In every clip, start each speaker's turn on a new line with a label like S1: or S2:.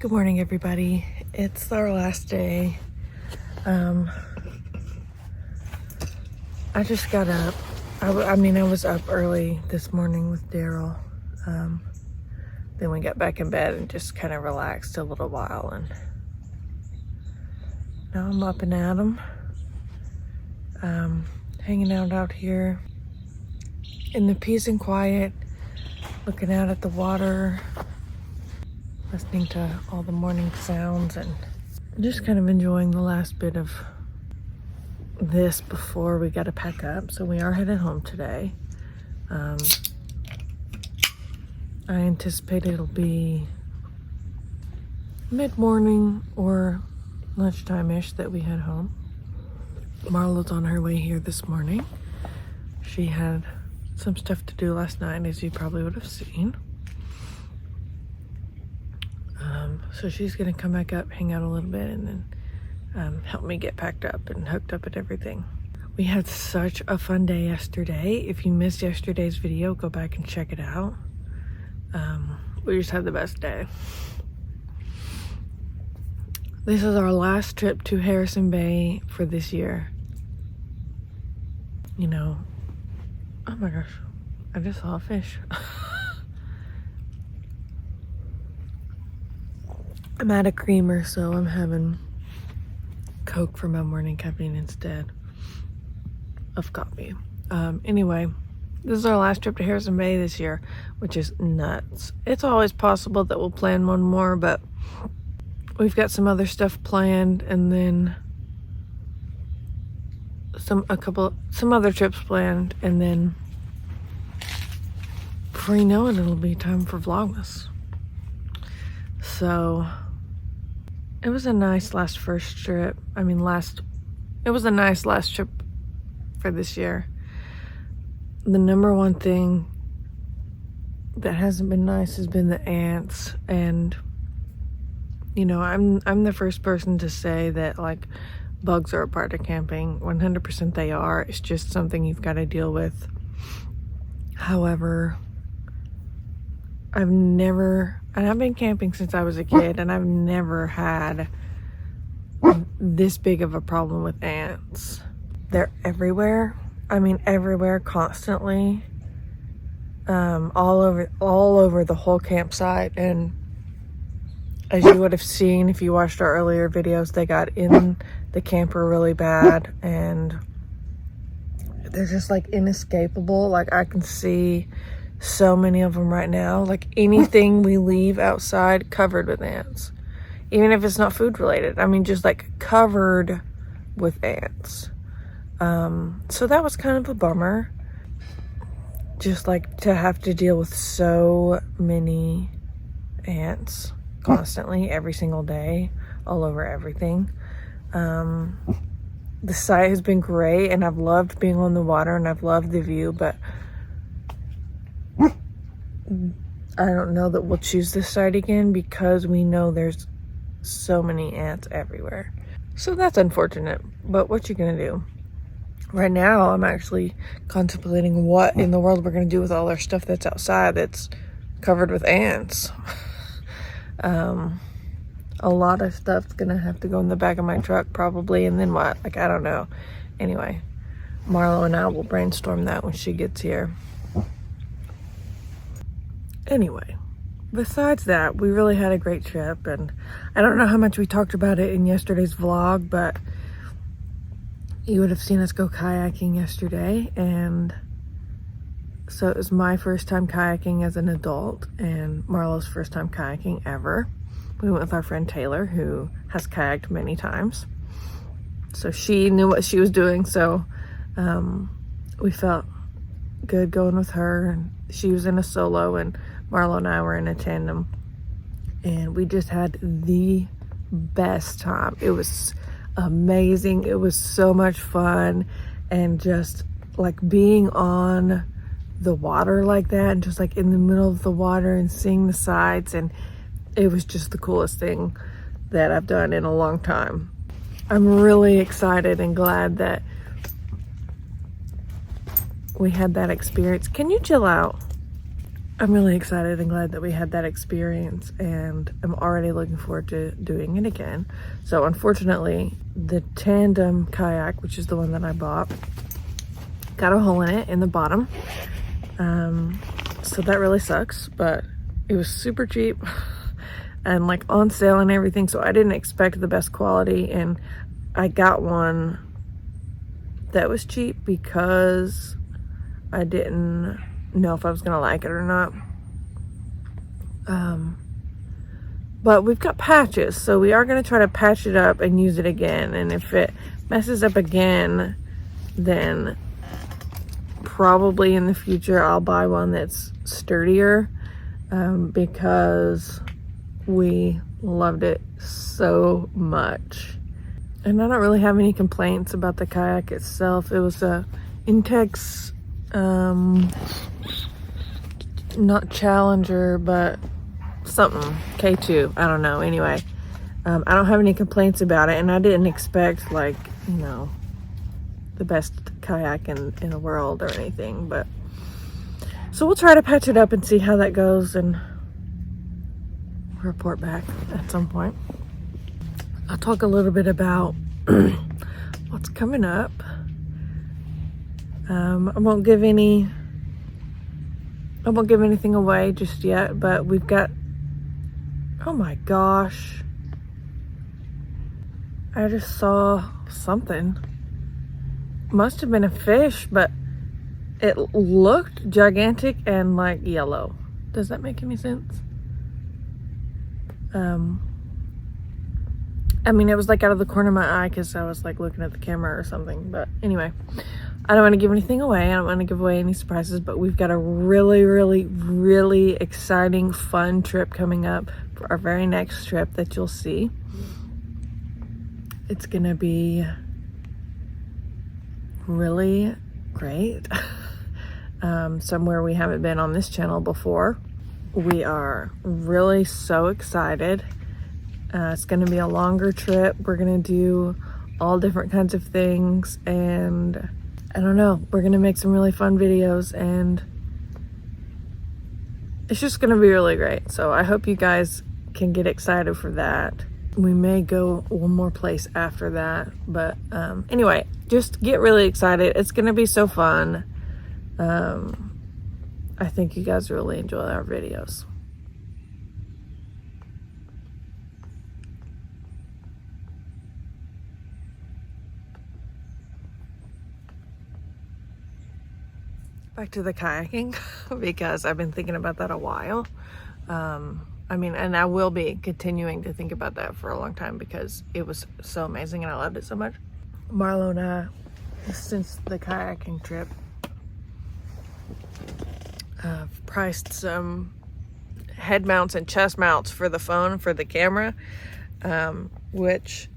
S1: Good morning, everybody. It's our last day. I just got up. I was up early this morning with Daryl. Then we got back in bed and just kind of relaxed a little while. And now I'm up and at 'em. Hanging out here in the peace and quiet, looking out at the water, listening to all the morning sounds, and just kind of enjoying the last bit of this before we got to pack up. So we are headed home today. I anticipate it'll be mid-morning or lunchtime-ish that we head home. Marlow's on her way here this morning. She had some stuff to do last night, as you probably would have seen. So she's gonna come back up, hang out a little bit, and then help me get packed up and hooked up and everything. We had such a fun day yesterday. If you missed yesterday's video, go back and check it out. We just had the best day. This is our last trip to Harrison Bay for this year. You know, oh my gosh, I just saw a fish. I'm out of creamer, so I'm having Coke for my morning caffeine instead of coffee. Anyway, this is our last trip to Harrison Bay this year, which is nuts. It's always possible that we'll plan one more, but we've got some other stuff planned, and then some other trips planned, and then before you know it, it'll be time for Vlogmas. So it was a nice it was a nice last trip for this year. The number one thing that hasn't been nice has been the ants, and you know, I'm the first person to say that like bugs are a part of camping. 100% they are. It's just something you've got to deal with. However, I've been camping since I was a kid, and I've never had this big of a problem with ants. They're everywhere. Everywhere, constantly. All over the whole campsite. And as you would have seen if you watched our earlier videos, they got in the camper really bad, and they're just like inescapable. Like, I can see so many of them right now. Like, anything we leave outside covered with ants, even if it's not food related. Just like covered with ants. So that was kind of a bummer, just like to have to deal with so many ants constantly, every single day, all over everything. The site has been great, and I've loved being on the water, and I've loved the view, but I don't know that we'll choose this site again because we know there's so many ants everywhere. So that's unfortunate, but what you gonna do? Right now, I'm actually contemplating what in the world we're gonna do with all our stuff that's outside that's covered with ants. A lot of stuff's gonna have to go in the back of my truck probably, and then what? Like, I don't know. Anyway, Marlow and I will brainstorm that when she gets here. Anyway, besides that, we really had a great trip, and I don't know how much we talked about it in yesterday's vlog, but you would have seen us go kayaking yesterday, and so it was my first time kayaking as an adult, and Marlow's first time kayaking ever. We went with our friend Taylor, who has kayaked many times, so she knew what she was doing, so we felt good going with her. And she was in a solo, and Marlow and I were in a tandem, and we just had the best time. It was amazing. It was so much fun, and just like being on the water like that, and just like in the middle of the water and seeing the sights, and it was just the coolest thing that I've done in a long time. I'm really excited and glad that we had that experience. Can you chill out? I'm really excited and glad that we had that experience, and I'm already looking forward to doing it again. So unfortunately, the tandem kayak, which is the one that I bought, got a hole in it in the bottom. So that really sucks, but it was super cheap and like on sale and everything. So I didn't expect the best quality, and I got one that was cheap because I didn't know if I was gonna like it or not. But we've got patches, so we are gonna try to patch it up and use it again. And if it messes up again, then probably in the future I'll buy one that's sturdier, because we loved it so much. And I don't really have any complaints about the kayak itself. It was a Intex, not Challenger, but something, K2, I don't know. Anyway, I don't have any complaints about it, and I didn't expect, like, you know, the best kayak in the world or anything, but so we'll try to patch it up and see how that goes and report back at some point. I'll talk a little bit about what's coming up. I won't give anything away just yet, but we've got, oh my gosh, I just saw something. Must have been a fish, but it looked gigantic and like yellow. Does that make any sense? I mean, it was like out of the corner of my eye because I was like looking at the camera or something. But anyway, I don't want to give anything away. I don't want to give away any surprises, but we've got a really, really, really exciting, fun trip coming up for our very next trip that you'll see. It's going to be really great. Somewhere we haven't been on this channel before. We are really so excited. It's going to be a longer trip. We're going to do all different kinds of things, and I don't know, we're going to make some really fun videos, and it's just going to be really great. So I hope you guys can get excited for that. We may go one more place after that, but anyway, just get really excited. It's going to be so fun. I think you guys really enjoy our videos. Back to the kayaking, because I've been thinking about that a while. I mean, and I will be continuing to think about that for a long time because it was so amazing and I loved it so much. Marlow and I, since the kayaking trip, priced some head mounts and chest mounts for the phone, for the camera, which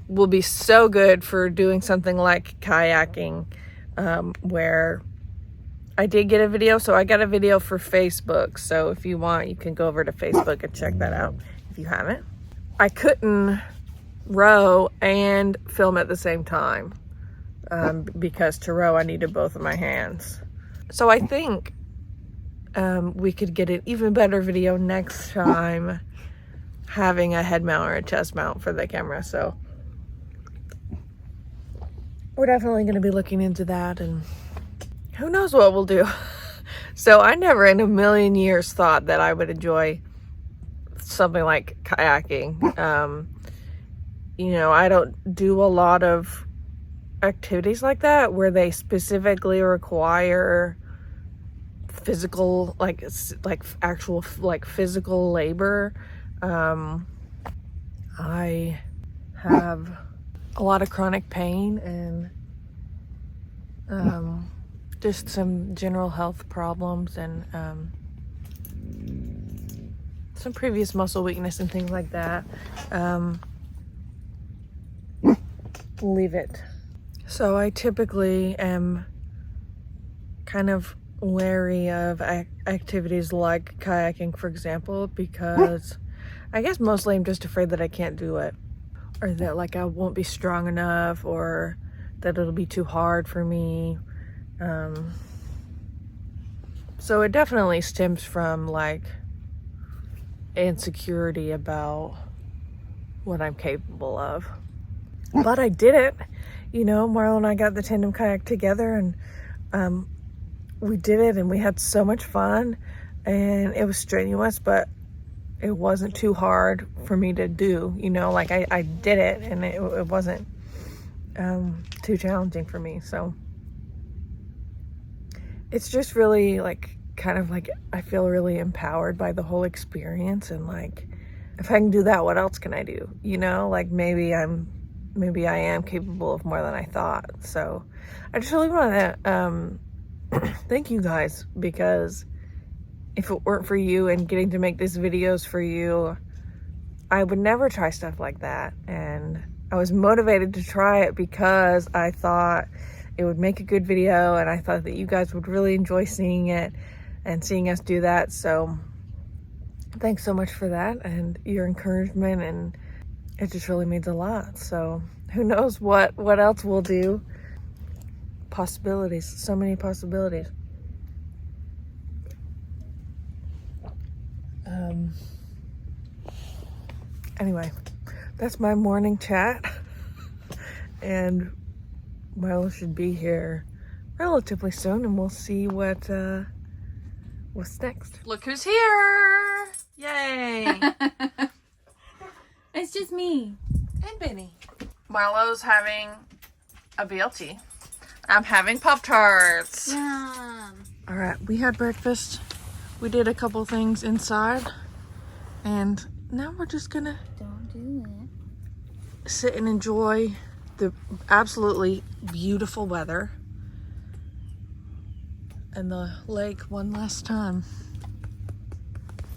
S1: will be so good for doing something like kayaking, where I did get a video. So I got a video for Facebook. So if you want, you can go over to Facebook and check that out if you haven't. I couldn't row and film at the same time, because to row I needed both of my hands. So I think we could get an even better video next time having a head mount or a chest mount for the camera. So we're definitely going to be looking into that, and who knows what we'll do. So I never in a million years thought that I would enjoy something like kayaking. You know, I don't do a lot of activities like that where they specifically require physical, like actual like physical labor. I have a lot of chronic pain and just some general health problems, and some previous muscle weakness and things like that. Leave it. So I typically am kind of wary of activities like kayaking, for example, because I guess mostly I'm just afraid that I can't do it, or that like I won't be strong enough, or that it'll be too hard for me. So it definitely stems from like insecurity about what I'm capable of. But I did it. You know, Marlow and I got the tandem kayak together, and we did it, and we had so much fun, and it was strenuous, but it wasn't too hard for me to do. You know, like I did it, and it wasn't too challenging for me. So it's just really like kind of like I feel really empowered by the whole experience, and like if I can do that, what else can I do? You know, like maybe I am capable of more than I thought. So I just really want to thank you guys, because if it weren't for you and getting to make these videos for you, I would never try stuff like that. And I was motivated to try it because I thought it would make a good video, and I thought that you guys would really enjoy seeing it and seeing us do that. So thanks so much for that and your encouragement, and it just really means a lot. So who knows what else we'll do. Possibilities, so many possibilities. Anyway, that's my morning chat, and Marlow should be here relatively soon, and we'll see what's next. Look who's here! Yay!
S2: It's just me
S1: And Benny. Marlow's having a BLT. I'm having Pop-Tarts.
S2: Yum.
S1: All right, we had breakfast. We did a couple things inside, and now we're just gonna
S2: Don't do it.
S1: sit and enjoy the absolutely beautiful weather and the lake one last time.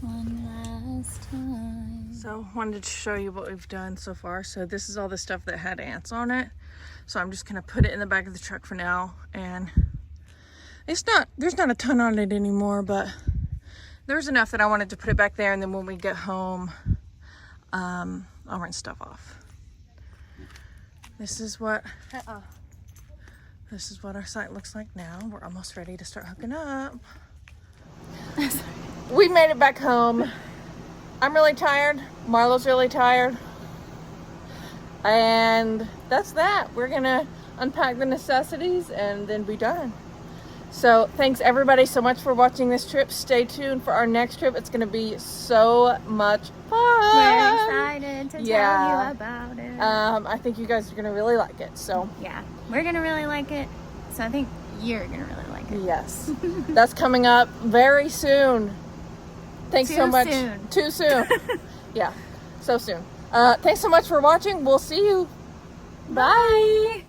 S2: One last time.
S1: So wanted to show you what we've done so far. So this is all the stuff that had ants on it. So I'm just gonna put it in the back of the truck for now, and there's not a ton on it anymore, but there's enough that I wanted to put it back there, and then when we get home, I'll rinse stuff off. This is what our site looks like now. We're almost ready to start hooking up. We made it back home. I'm really tired. Marlow's really tired. And that's that. We're gonna unpack the necessities and then be done. So thanks everybody so much for watching this trip. Stay tuned for our next trip. It's gonna be so much fun.
S2: We're excited to tell you about it.
S1: I think you guys are gonna really like it. So
S2: Yeah, we're gonna really like it. So I think you're gonna really like it.
S1: yes, that's coming up very soon. Thanks so much.
S2: Soon.
S1: Too soon. Yeah, so soon. Thanks so much for watching. We'll see you. Bye.